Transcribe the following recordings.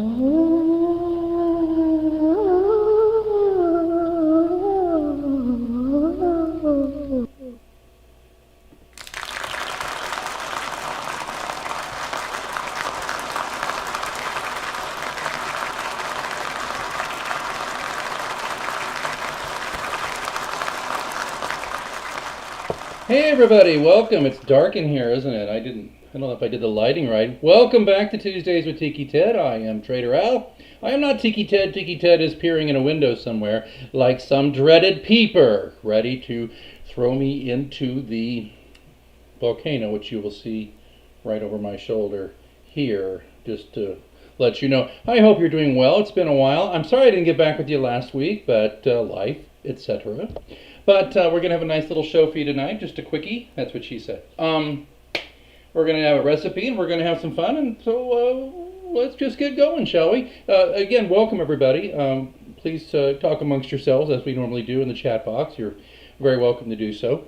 Hey everybody, welcome. It's dark in here, isn't it? I don't know if I did the lighting right. Welcome back to Tuesdays with Tiki Ted. I am Trader Al. I am not Tiki Ted. Tiki Ted is peering in a window somewhere like some dreaded peeper, ready to throw me into the volcano, which you will see right over my shoulder here, just to let you know. I hope you're doing well. It's been a while. I'm sorry I didn't get back with you last week, but life, etc. But we're going to have a nice little show for you tonight, just a quickie. That's what she said. We're going to have a recipe, and we're going to have some fun, and so let's just get going, shall we? Again, welcome everybody. Please talk amongst yourselves, as we normally do in the chat box. You're very welcome to do so.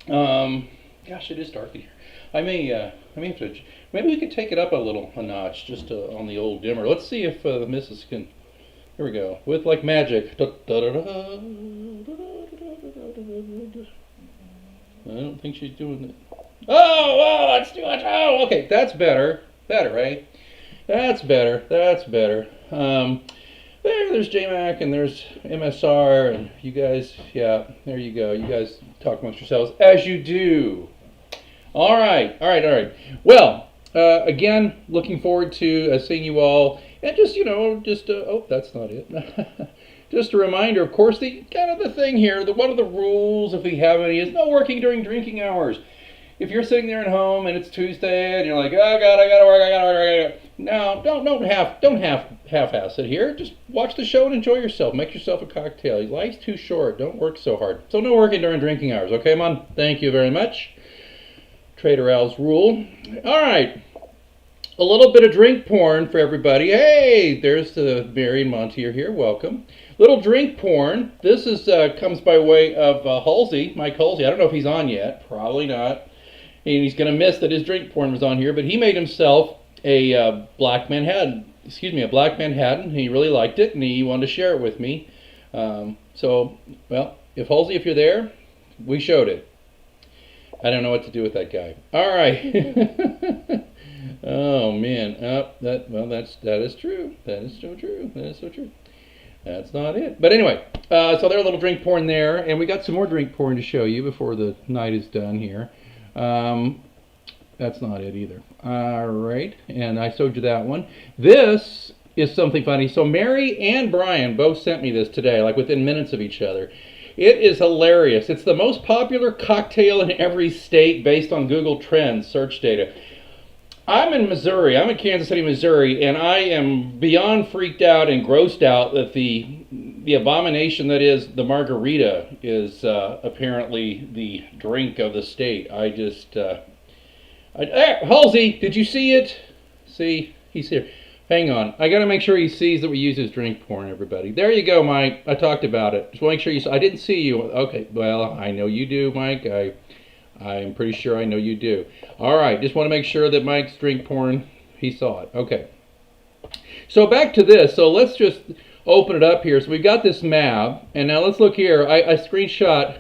Gosh, it is dark in here. I may have to, maybe we could take it up a notch, just on the old dimmer. Let's see if the missus can. Here we go, with like magic. I don't think she's doing it. Oh, that's too much. Oh, okay, that's better. Better, right? That's better. There's JMac and there's MSR and you guys, yeah, there you go. You guys talk amongst yourselves as you do. All right. Well, again, looking forward to seeing you all. And just, oh, that's not it. Just a reminder, of course, the thing here, one of the rules, if we have any, is no working during drinking hours. If you're sitting there at home and it's Tuesday and you're like, oh God, I gotta work. No, don't half-ass it here. Just watch the show and enjoy yourself. Make yourself a cocktail. Life's too short. Don't work so hard. So no working during drinking hours. Okay, Mom? Thank you very much. Trader Al's rule. All right. A little bit of drink porn for everybody. Hey, there's the Mary and Monty are here. Welcome. Little drink porn. This is comes by way of Mike Halsey. I don't know if he's on yet. Probably not. And he's going to miss that his drink porn was on here. But he made himself a Black Manhattan. A Black Manhattan. He really liked it, and he wanted to share it with me. So, if Halsey, if you're there, we showed it. I don't know what to do with that guy. All right. Oh man, that is true. That is so true. That's not it. But anyway, so there's a little drink porn there, and we got some more drink porn to show you before the night is done here. That's not it either. All right, and I showed you that one. This is something funny. So Mary and Brian both sent me this today, like within minutes of each other. It is hilarious. It's the most popular cocktail in every state based on Google Trends search data. I'm in Missouri. I'm in Kansas City, Missouri, and I am beyond freaked out and grossed out that the abomination that is the margarita is apparently the drink of the state. Halsey, did you see it? See, he's here. Hang on. I got to make sure he sees that we use his drink porn, everybody. There you go, Mike. I talked about it. Just want to make sure you saw. I didn't see you. Okay, well, I know you do, Mike. I'm pretty sure I know you do. All right, just want to make sure that Mike's drink porn, he saw it. Okay. So back to this. So let's just open it up here. So we've got this map, and now let's look here. I screenshot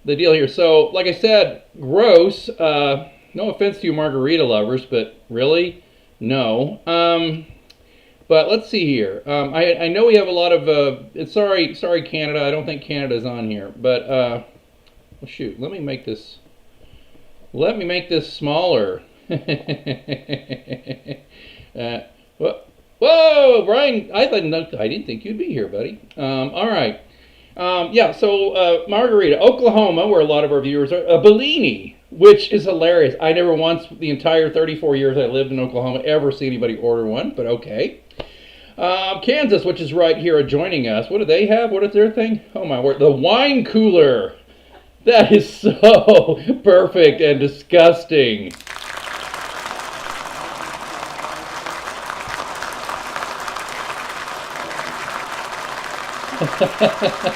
the deal here. So like I said, gross. No offense to you margarita lovers, but really, no. But let's see here. I know we have a lot of. Sorry, Canada. I don't think Canada's on here, but well, shoot. Let me make this smaller. Whoa, Brian! I didn't think you'd be here, buddy. All right. Yeah. So margarita, Oklahoma, where a lot of our viewers are. A Bellini, which is hilarious. I never once, the entire 34 years I lived in Oklahoma, ever see anybody order one. But okay. Kansas, which is right here adjoining us. What do they have? What is their thing? Oh my word! The wine cooler. That is so perfect and disgusting.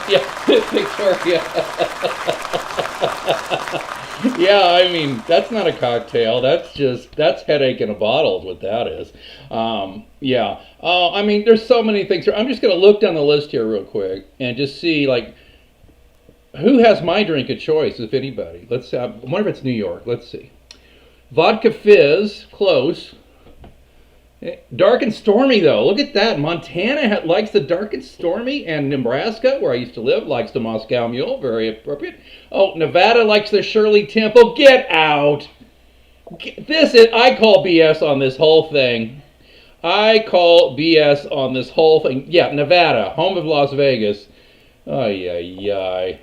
Yeah, Victoria. Yeah, I mean, that's not a cocktail. That's headache in a bottle is what that is. Yeah. I mean, there's so many things here. I'm just going to look down the list here real quick and just see, like, who has my drink of choice, if anybody. Let's see. I wonder if it's New York. Let's see. Vodka Fizz, close. Dark and stormy, though. Look at that. Montana likes the dark and stormy, and Nebraska, where I used to live, likes the Moscow Mule. Very appropriate. Oh, Nevada likes the Shirley Temple. Get out. I call BS on this whole thing. I call BS on this whole thing. Yeah, Nevada, home of Las Vegas. Ay, ay, ay.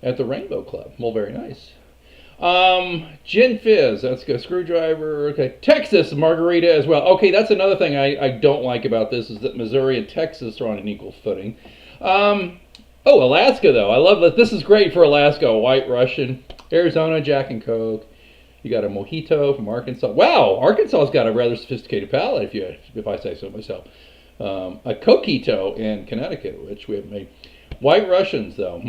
At the Rainbow Club. Well, very nice. Gin Fizz, that's good. Screwdriver, okay. Texas margarita as well. Okay, that's another thing I don't like about this is that Missouri and Texas are on an equal footing. Oh, Alaska though. I love that. This is great for Alaska. White Russian. Arizona, Jack and Coke. You got a mojito from Arkansas. Wow, Arkansas's got a rather sophisticated palate, if I say so myself. A coquito in Connecticut, which we have made. White Russians though,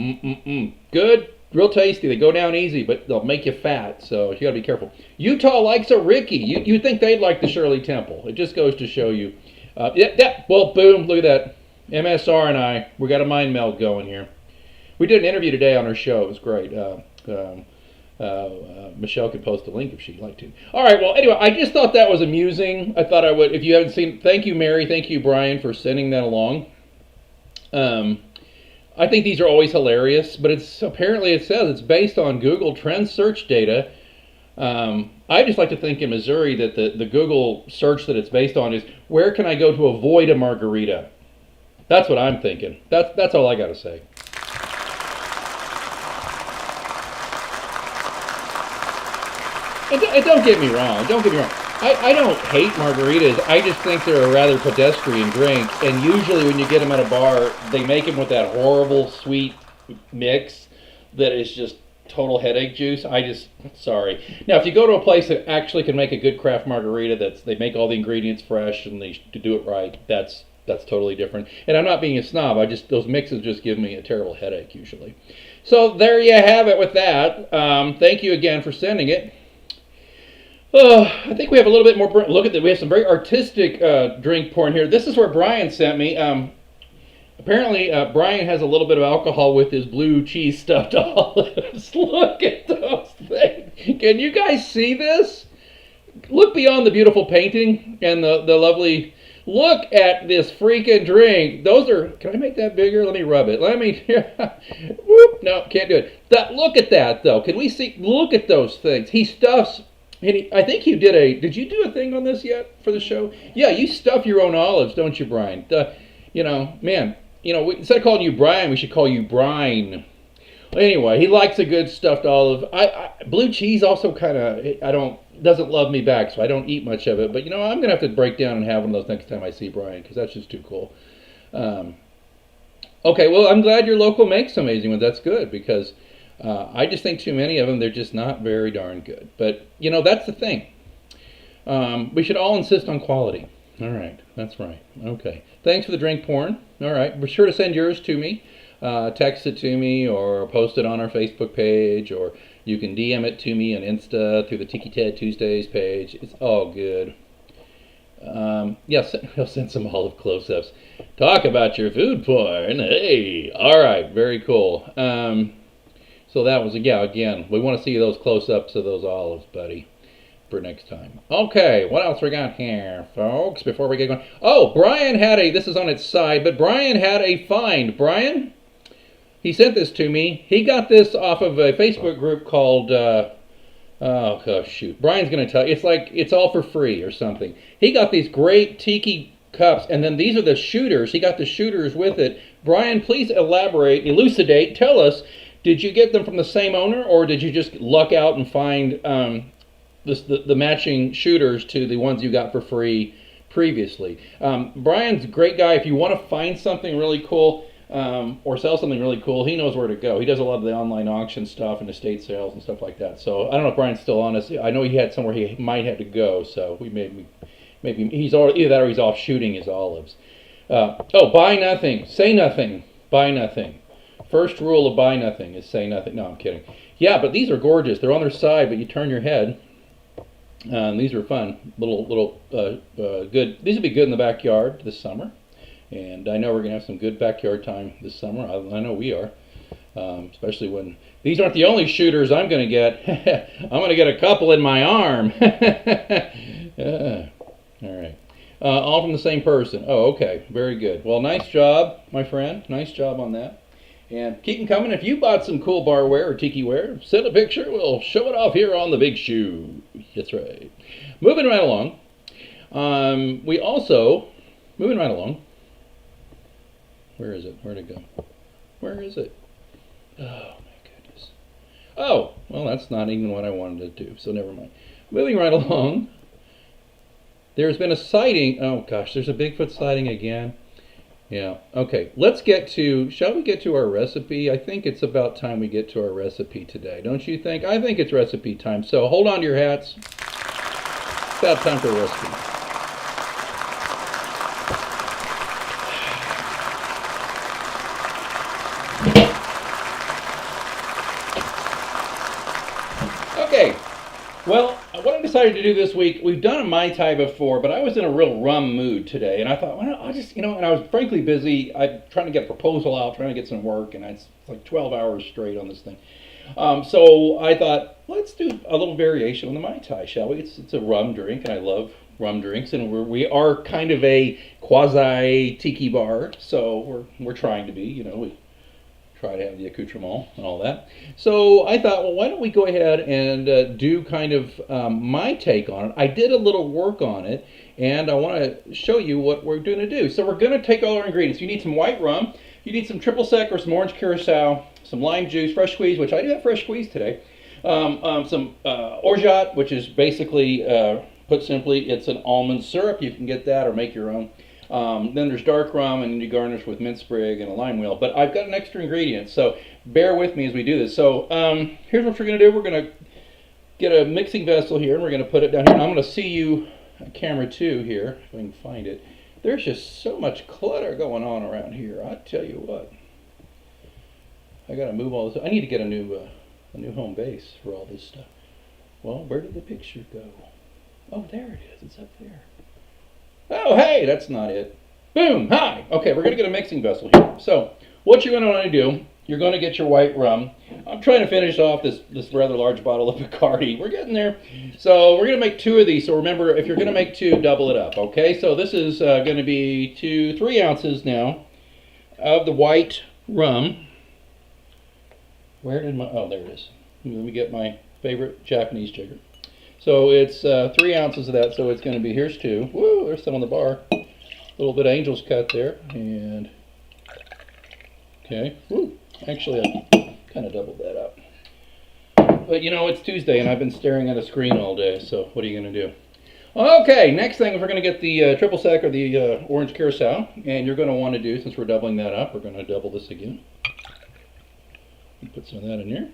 good. Real tasty. They go down easy, but they'll make you fat, so you got to be careful. Utah likes a Ricky. You'd think they'd like the Shirley Temple. It just goes to show you. Well, boom, look at that. MSR and we got a mind meld going here. We did an interview today on our show. It was great. Michelle could post a link if she'd like to. All right, well, anyway, I just thought that was amusing. I thought I would. If you haven't seen, thank you, Mary. Thank you, Brian, for sending that along. I think these are always hilarious, but apparently it says it's based on Google Trends search data. I just like to think in Missouri that the Google search that it's based on is where can I go to avoid a margarita? That's what I'm thinking. That's all I got to say. And don't get me wrong. Don't get me wrong. I don't hate margaritas. I just think they're a rather pedestrian drink. And usually when you get them at a bar, they make them with that horrible sweet mix that is just total headache juice. Sorry. Now, if you go to a place that actually can make a good craft margarita, they make all the ingredients fresh and they do it right, that's totally different. And I'm not being a snob. Those mixes just give me a terrible headache usually. So there you have it with that. Thank you again for sending it. I think we have a little bit more. Look at that. We have some very artistic drink porn here. This is where Brian sent me. Apparently, Brian has a little bit of alcohol with his blue cheese stuffed olives. Look at those things. Can you guys see this? Look beyond the beautiful painting and the lovely. Look at this freaking drink. Those are. Can I make that bigger? Let me rub it. Whoop. No, can't do it. Look at that though. Can we see? Look at those things. He stuffs. I think you did you do a thing on this yet for the show? Yeah, you stuff your own olives, don't you, Brian? Instead of calling you Brian, we should call you Brine. Anyway, he likes a good stuffed olive. Blue cheese also kind of, doesn't love me back, so I don't eat much of it. But, I'm going to have to break down and have one of those next time I see Brian, because that's just too cool. Okay, well, I'm glad your local makes amazing ones. That's good, because... I just think too many of them, they're just not very darn good. But, that's the thing. We should all insist on quality. All right, that's right. Okay. Thanks for the drink porn. All right, be sure to send yours to me. Text it to me or post it on our Facebook page, or you can DM it to me on Insta through the Tiki Ted Tuesdays page. It's all good. Yes, he'll send some olive close-ups. Talk about your food porn. Hey, all right, very cool. So that was, again, we want to see those close-ups of those olives, buddy, for next time. Okay, what else we got here, folks, before we get going? Oh, Brian this is on its side, but Brian had a find. Brian, he sent this to me. He got this off of a Facebook group called, Brian's going to tell you. It's like, it's all for free or something. He got these great Tiki cups, and then these are the shooters. He got the shooters with it. Brian, please elucidate, tell us, did you get them from the same owner, or did you just luck out and find the matching shooters to the ones you got for free previously? Brian's a great guy. If you want to find something really cool or sell something really cool, he knows where to go. He does a lot of the online auction stuff and estate sales and stuff like that. So I don't know if Brian's still on us. I know he had somewhere he might have to go, so we maybe he's either that or he's off shooting his olives. Oh, buy nothing, say nothing, buy nothing. First rule of buy nothing is say nothing. No, I'm kidding. Yeah, but these are gorgeous. They're on their side, but you turn your head. These are fun. Little good. These would be good in the backyard this summer. And I know we're going to have some good backyard time this summer. I know we are. Especially when these aren't the only shooters I'm going to get. I'm going to get a couple in my arm. All right. All from the same person. Oh, okay. Very good. Well, nice job, my friend. Nice job on that. And keep them coming. If you bought some cool barware or tiki ware, send a picture. We'll show it off here on the Big Shoe. That's right. Moving right along. Moving right along. Where is it? Where'd it go? Where is it? Oh, my goodness. Oh, well, that's not even what I wanted to do, so never mind. Moving right along. There's been a sighting. Oh, gosh, there's a Bigfoot sighting again. Yeah, okay. Shall we get to our recipe? I think it's about time we get to our recipe today, don't you think? I think it's recipe time, so hold on to your hats. It's about time for a recipe. Okay, well, what I decided to do this week, we've done a Mai Tai before, but I was in a real rum mood today, and I thought, well, I'll just, and I was frankly busy. I'm trying to get a proposal out, trying to get some work, and it's like 12 hours straight on this thing. So I thought, let's do a little variation on the Mai Tai, shall we? It's a rum drink, and I love rum drinks, and we are kind of a quasi tiki bar, so we're trying to be, we try to have the accoutrement and all that. So I thought, well, why don't we go ahead and do kind of my take on it. I did a little work on it, and I want to show you what we're going to do. So we're going to take all our ingredients. You need some white rum, you need some triple sec or some orange curacao, some lime juice, fresh squeeze, which I do have fresh squeeze today, some orgeat, which is basically, put simply, it's an almond syrup. You can get that or make your own. Then there's dark rum, and you garnish with mint sprig and a lime wheel. But I've got an extra ingredient, so bear with me as we do this. So here's what we're going to do. We're going to get a mixing vessel here, and we're going to put it down here. And I'm going to see you on camera 2 here, if I can find it. There's just so much clutter going on around here. I tell you what. I got to move all this. I need to get a new home base for all this stuff. Well, where did the picture go? Oh, there it is. It's up there. Oh, hey, that's not it. Boom, hi. Okay, we're going to get a mixing vessel here. So what you're going to want to do, you're going to get your white rum. I'm trying to finish off this rather large bottle of Bacardi. We're getting there. So we're going to make 2 of these. So remember, if you're going to make 2, double it up, okay? So this is going to be 3 ounces now of the white rum. Where did oh, there it is. Let me get my favorite Japanese jigger. So it's 3 ounces of that, so it's going to be, here's 2. Woo, there's some on the bar. A little bit of angel's cut there, and, okay, woo, actually I kind of doubled that up. But it's Tuesday, and I've been staring at a screen all day, so what are you going to do? Okay, next thing is we're going to get the triple sec or the orange curacao, and you're going to want to do, since we're doubling that up, we're going to double this again. Put some of that in there.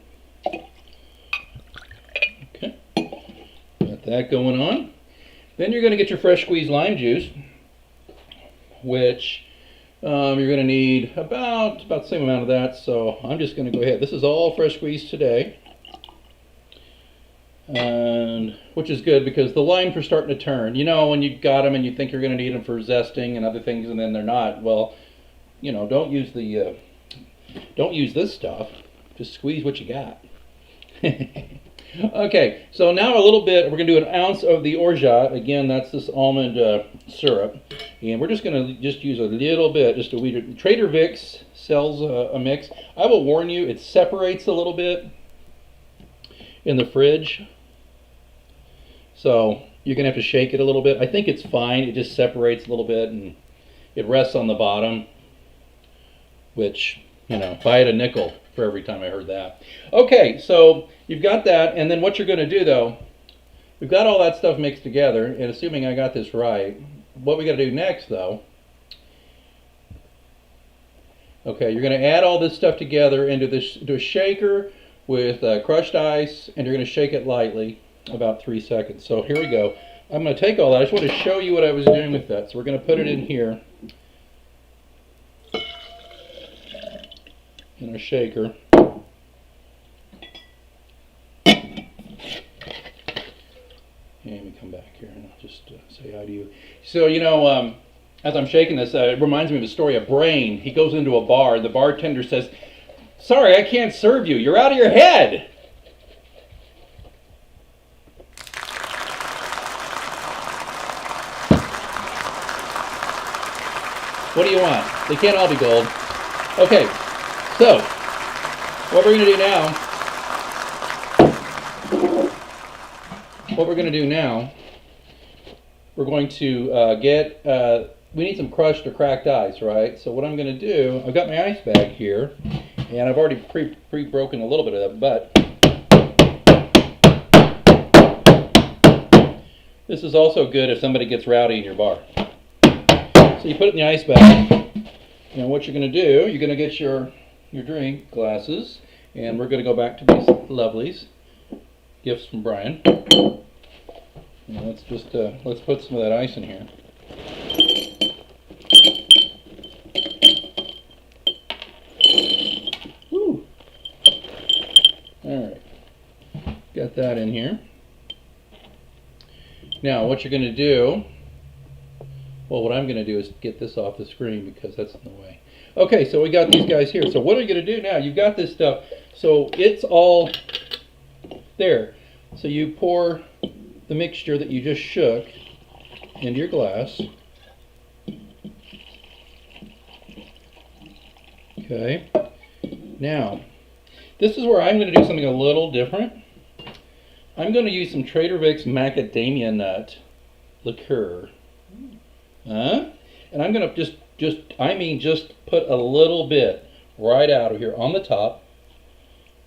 Okay. Got that going on. Then you're going to get your fresh squeezed lime juice, which you're going to need about the same amount of that. So I'm just going to go ahead. This is all fresh squeezed today, and which is good because the limes are starting to turn. When you got them and you think you're going to need them for zesting and other things, and then they're not. Well, don't use this stuff. Just squeeze what you got. Okay, so now a little bit, we're going to do 1 ounce of the orgeat. Again, that's this almond syrup. And we're just going to use a little bit, just a wee. Trader Vic's sells a mix. I will warn you, it separates a little bit in the fridge. So you're going to have to shake it a little bit. I think it's fine. It just separates a little bit, and it rests on the bottom, which, if I had a nickel for every time I heard that. Okay, so you've got that, and then what you're going to do, though, we've got all that stuff mixed together, and assuming I got this right, what we got to do next, though, okay, you're going to add all this stuff together into a shaker with crushed ice, and you're going to shake it lightly, about 3 seconds. So here we go. I'm going to take all that. I just want to show you what I was doing with that. So we're going to put it in here. in our shaker. Let me come back here and I'll just say hi to you. So, you know, as I'm shaking this, it reminds me of a story of Brain. He goes into a bar. The bartender says, "Sorry, I can't serve you. You're out of your head." What do you want? They can't all be gold. Okay, so what we're going to do now, we're going to we need some crushed or cracked ice, right? So what I'm going to do, I've got my ice bag here, and I've already pre-broken a little bit of that, but this is also good if somebody gets rowdy in your bar. So you put it in the ice bag, and what you're going to do, you're going to get your drink glasses, and we're going to go back to these lovelies, gifts from Brian. And let's just let's put some of that ice in here. Woo! All right, got that in here. Now, what you're going to do, well, what I'm going to do is get this off the screen because that's in the way. Okay, so we got these guys here. So what are you going to do now? You've got this stuff, so it's all there. So you pour the mixture that you just shook into your glass. Okay. Now, this is where I'm going to do something a little different. I'm going to use some Trader Vic's macadamia nut liqueur. And I'm going to just put a little bit right out of here on the top.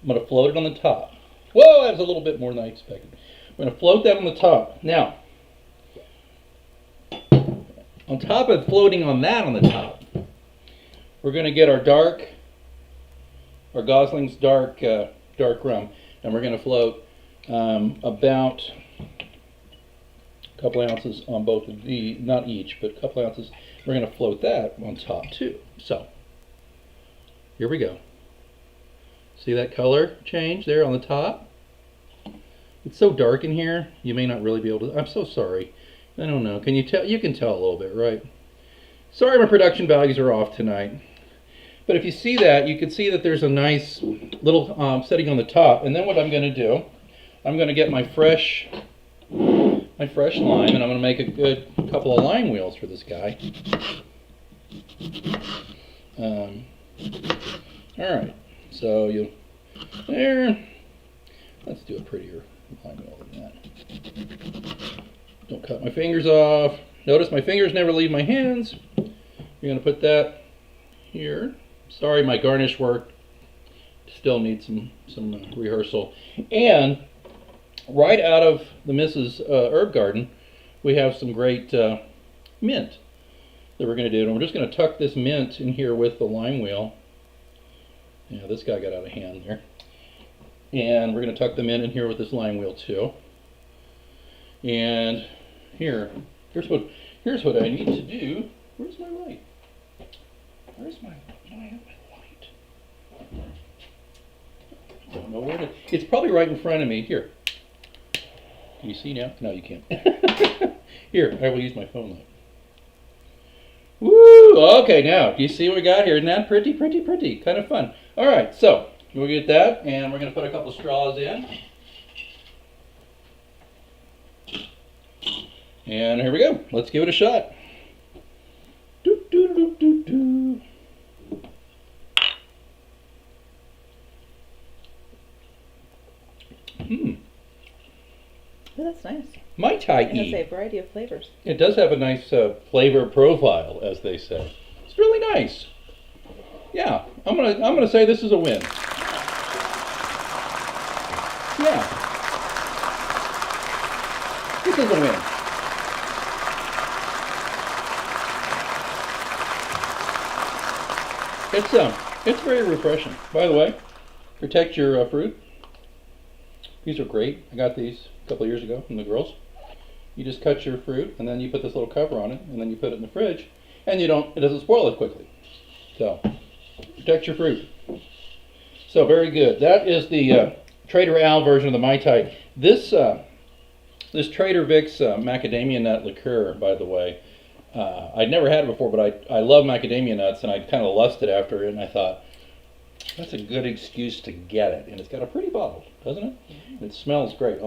I'm going to float it on the top. Whoa, that was a little bit more than I expected. I'm going to float that on the top. Now, on top of floating on that on the top, we're going to get our Gosling's dark rum, and we're going to float about a couple ounces on both of the, not each, but a couple ounces. We're going to float that on top too. So, here we go. See that color change there on the top? It's so dark in here, you may not really be able to, I'm so sorry. I don't know, can you tell? You can tell a little bit, right? Sorry my production values are off tonight. But if you see that, you can see that there's a nice little setting on the top. And then what I'm going to do, I'm going to get my fresh lime, and I'm going to make a good couple of lime wheels for this guy. All right, so you there. Let's do a prettier lime wheel than that. Don't cut my fingers off. Notice my fingers never leave my hands. You're going to put that here. Sorry, my garnish work still needs some rehearsal. And right out of the Mrs. Herb Garden, we have some great mint that we're going to do. And we're just going to tuck this mint in here with the lime wheel. Yeah, this guy got out of hand there. And we're going to tuck the mint in here with this lime wheel too. And here's what I need to do. Where's my light? Where's my light? I don't know where to. It's probably right in front of me. Here. Can you see now? No, you can't. Here, I will use my phone light. Woo! Okay, now, do you see what we got here? Isn't that pretty, pretty, pretty? Kind of fun. All right, so we'll get that, and we're going to put a couple straws in. And here we go. Let's give it a shot. Do, do, do, do, do. Oh, that's nice. Mai Tai It has a variety of flavors. It does have a nice flavor profile, as they say. It's really nice. Yeah, I'm gonna say this is a win. Yeah, this is a win. It's very refreshing. By the way, protect your fruit. These are great. I got these a couple of years ago from the girls. You just cut your fruit, and then you put this little cover on it, and then you put it in the fridge, and it doesn't spoil as quickly. So, protect your fruit. So very good. That is the Trader Al version of the Mai Tai. This Trader Vic's macadamia nut liqueur, by the way, I'd never had it before, but I love macadamia nuts, and I kind of lusted after it, and I thought, that's a good excuse to get it. And it's got a pretty bottle, doesn't it? Mm-hmm. It smells great.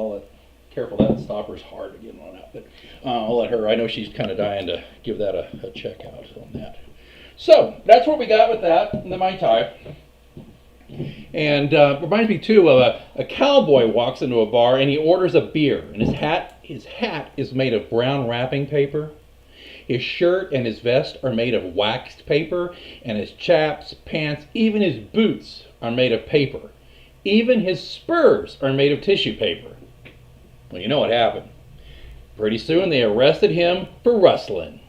Careful, that stopper's hard to get one out, but I'll let her. I know she's kind of dying to give that a check out on that. So that's what we got with that, the Mai Tai. And reminds me too of a cowboy walks into a bar and he orders a beer, and his hat is made of brown wrapping paper. His shirt and his vest are made of waxed paper, and his chaps, pants, even his boots are made of paper. Even his spurs are made of tissue paper. Well, you know what happened. Pretty soon they arrested him for rustling.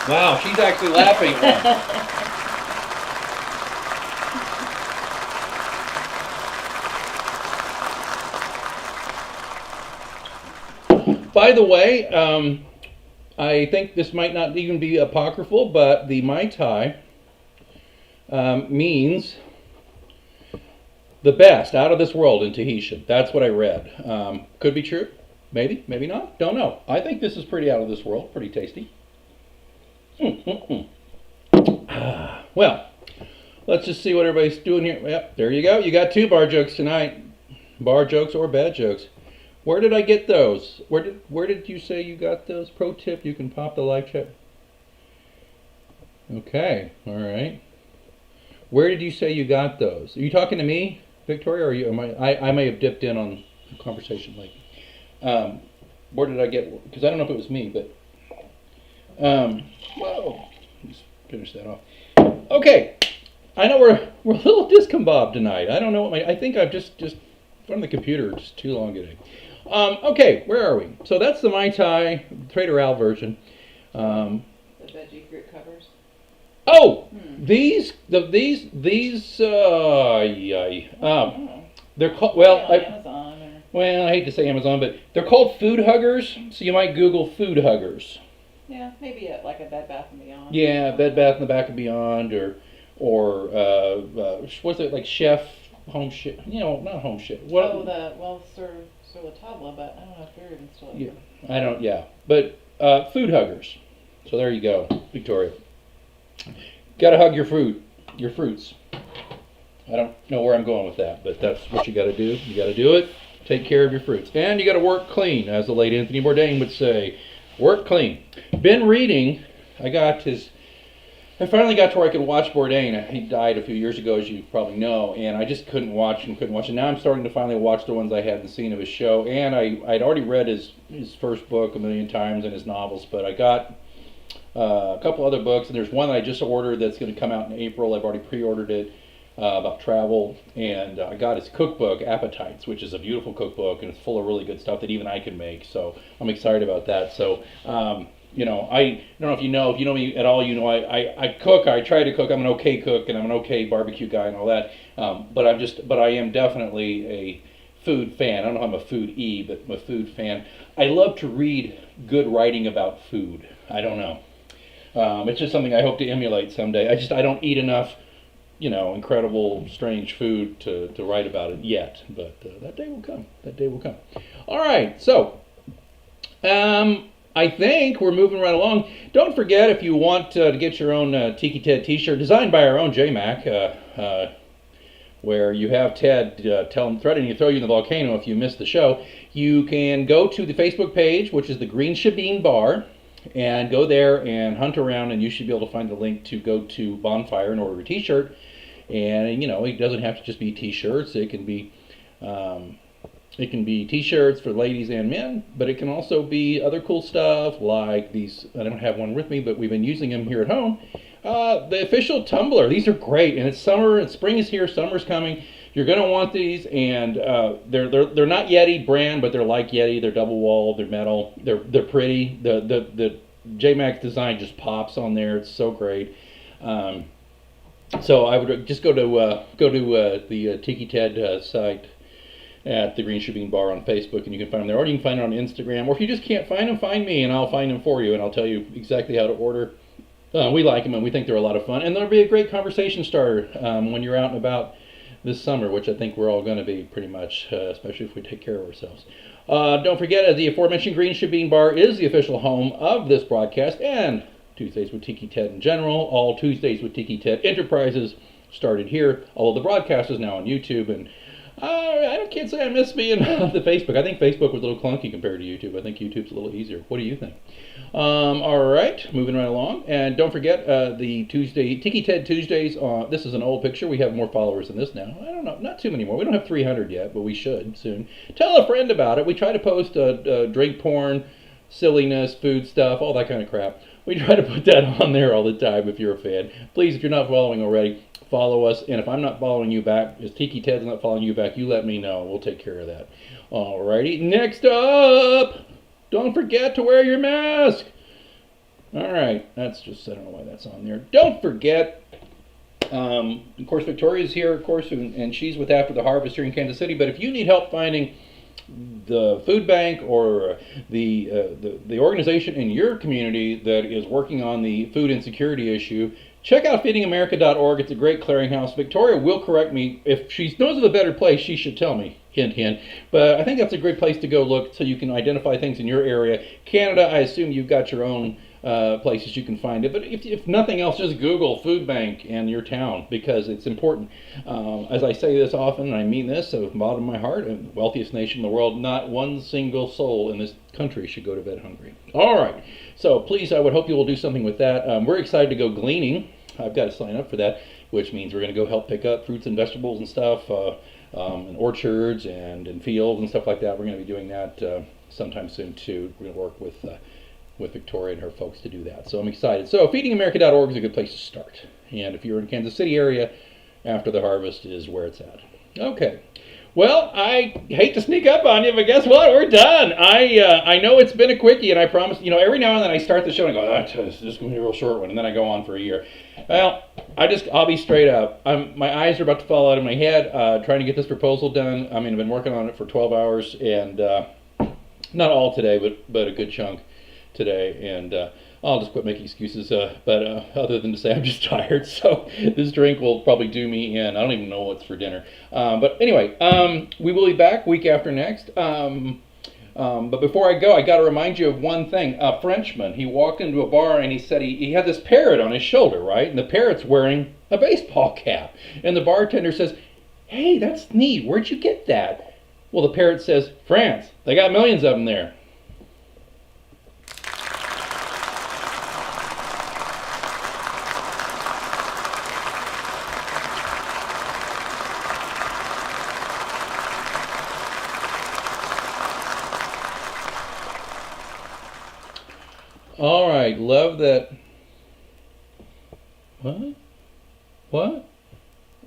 Wow, she's actually laughing. By the way, I think this might not even be apocryphal, but the Mai Tai means the best, out of this world in Tahitian. That's what I read. Could be true. Maybe, maybe not. Don't know. I think this is pretty out of this world. Pretty tasty. Well, let's just see what everybody's doing here. Yep, there you go. You got 2 bar jokes tonight. Bar jokes or bad jokes. Where did I get those? Where did you say you got those? Pro tip, you can pop the live chat. Okay, all right. Where did you say you got those? Are you talking to me, Victoria, or are you? I may have dipped in on the conversation late. Where did I get? Because I don't know if it was me, but whoa. Let's finish that off. Okay, I know we're a little discombobulated tonight. I don't know what I think I've just from the computer just too long today. Okay, where are we? So that's the Mai Tai Trader Al version. The veggie fruit covers. Oh, these they're called Amazon. Well, I hate to say Amazon, but they're called food huggers. So you might Google food huggers. Yeah, maybe like a Bed Bath & Beyond. Yeah, Bed Bath & Back and Beyond, or what's it, like Chef Home Chef? You know, not Home Chef. What? Oh, Sir Tabla, but I don't know if they're even still. Yeah, I don't. Yeah, but food huggers. So there you go, Victoria. Got to hug your fruits. I don't know where I'm going with that, but that's what you got to do. You got to do it. Take care of your fruits, and you got to work clean, as the late Anthony Bourdain would say. Work clean. Been reading. I finally got to where I could watch Bourdain. He died a few years ago, as you probably know, and I just couldn't watch. And now I'm starting to finally watch the ones I hadn't seen of his show. And I'd already read his first book a million times and his novels, but I got a couple other books, and there's one that I just ordered that's going to come out in April. I've already pre-ordered it, about travel, and I got his cookbook, Appetites, which is a beautiful cookbook, and it's full of really good stuff that even I can make. So I'm excited about that. So. I don't know if you know me at all. I cook. I try to cook. I'm an okay cook, and I'm an okay barbecue guy and all that. But I am definitely a food fan. I don't know if I'm a food-y, but I'm a food fan. I love to read good writing about food. I don't know. It's just something I hope to emulate someday. I don't eat enough, incredible, strange food to write about it yet. But that day will come. That day will come. All right. So. I think we're moving right along. Don't forget, if you want to get your own Tiki Ted t-shirt, designed by our own J-Mac, where you have Ted threatening to throw you in the volcano if you miss the show, you can go to the Facebook page, which is the Green Shabine Bar, and go there and hunt around, and you should be able to find the link to go to Bonfire and order a t-shirt. And, it doesn't have to just be t-shirts. It can be... It can be t-shirts for ladies and men, but it can also be other cool stuff like these. I don't have one with me, but we've been using them here at home. The official tumbler. These are great, and it's summer, and spring is here, summer's coming. You're going to want these, and they're not Yeti brand, but they're like Yeti. They're double walled, they're metal, they're pretty. The J-Max design just pops on there. It's so great. So I would just go to the Tiki Ted site at the Green Shabine Bar on Facebook, and you can find them there, or you can find it on Instagram, or if you just can't find them, find me, and I'll find them for you, and I'll tell you exactly how to order We like them, and we think they're a lot of fun. And they'll be a great conversation starter when you're out and about this summer, which I think we're all going to be pretty much, especially if we take care of ourselves. Don't forget, the aforementioned Green Shebeen Bar is the official home of this broadcast and Tuesdays with Tiki Ted in general. All Tuesdays with Tiki Ted Enterprises started here, although the broadcast is now on YouTube. And I can't say I miss being on the Facebook. I think Facebook was a little clunky compared to YouTube. I think YouTube's a little easier. What do you think? All right, moving right along. And don't forget the Tiki Ted Tuesdays. This is an old picture. We have more followers than this now. I don't know, not too many more. We don't have 300 yet, but we should soon. Tell a friend about it. We try to post drink porn, silliness, food stuff, all that kind of crap. We try to put that on there all the time if you're a fan. Please, if you're not following already, follow us. And if I'm not following you back, if Tiki Ted's not following you back, you let me know. We'll take care of that. Alrighty, next up, don't forget to wear your mask. All right, that's just, I don't know why that's on there. Don't forget, of course, Victoria's here, of course, and she's with After the Harvest here in Kansas City. But if you need help finding the food bank or the organization in your community that is working on the food insecurity issue, check out feedingamerica.org. It's a great clearinghouse. Victoria will correct me. If she knows of a better place, she should tell me. Hint, hint. But I think that's a great place to go look so you can identify things in your area. Canada, I assume you've got your own places you can find it. But if nothing else, just Google food bank in your town because it's important. As I say this often, and I mean this from the bottom of my heart, and wealthiest nation in the world, not one single soul in this country should go to bed hungry. All right. So please, I would hope you will do something with that. We're excited to go gleaning. I've got to sign up for that, which means we're going to go help pick up fruits and vegetables and stuff in orchards and in fields and stuff like that. We're going to be doing that sometime soon too. We're going to work with Victoria and her folks to do that. So I'm excited. So feedingamerica.org is a good place to start. And if you're in Kansas City area, After the Harvest is where it's at. Okay. Well, I hate to sneak up on you, but guess what? We're done. I know it's been a quickie, and I promise, every now and then I start the show and I go, this is going to be a real short one, and then I go on for a year. Well, I'll be straight up. My eyes are about to fall out of my head trying to get this proposal done. I mean, I've been working on it for 12 hours, and not all today, but a good chunk today, and I'll just quit making excuses, but other than to say I'm just tired, so this drink will probably do me in. I don't even know what's for dinner. But anyway, we will be back week after next. But before I go, I got to remind you of one thing. A Frenchman, he walked into a bar and he said he had this parrot on his shoulder, right? And the parrot's wearing a baseball cap. And the bartender says, "Hey, that's neat. Where'd you get that?" Well, the parrot says, "France. They got millions of them there." All right, love that. What?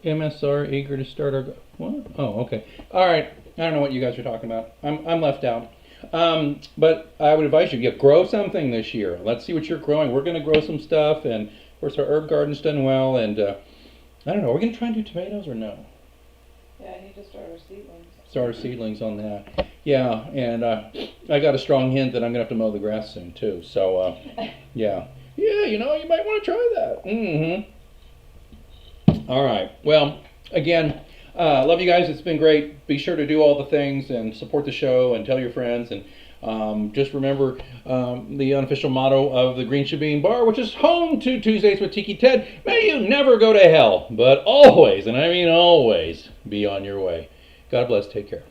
MSR eager to start our. What? Oh, okay. All right. I don't know what you guys are talking about. I'm left out. But I would advise you, grow something this year. Let's see what you're growing. We're going to grow some stuff, and of course our herb garden's done well. And I don't know. Are we going to try and do tomatoes or no? Yeah, I need to start our seedlings. Start our seedlings on that. Yeah, and I got a strong hint that I'm going to have to mow the grass soon, too. So, yeah. Yeah, you might want to try that. Mm-hmm. All right. Well, again, love you guys. It's been great. Be sure to do all the things and support the show and tell your friends. And just remember the unofficial motto of the Green Shebeen Bar, which is home to Tuesdays with Tiki Ted. May you never go to hell, but always, and I mean always, be on your way. God bless. Take care.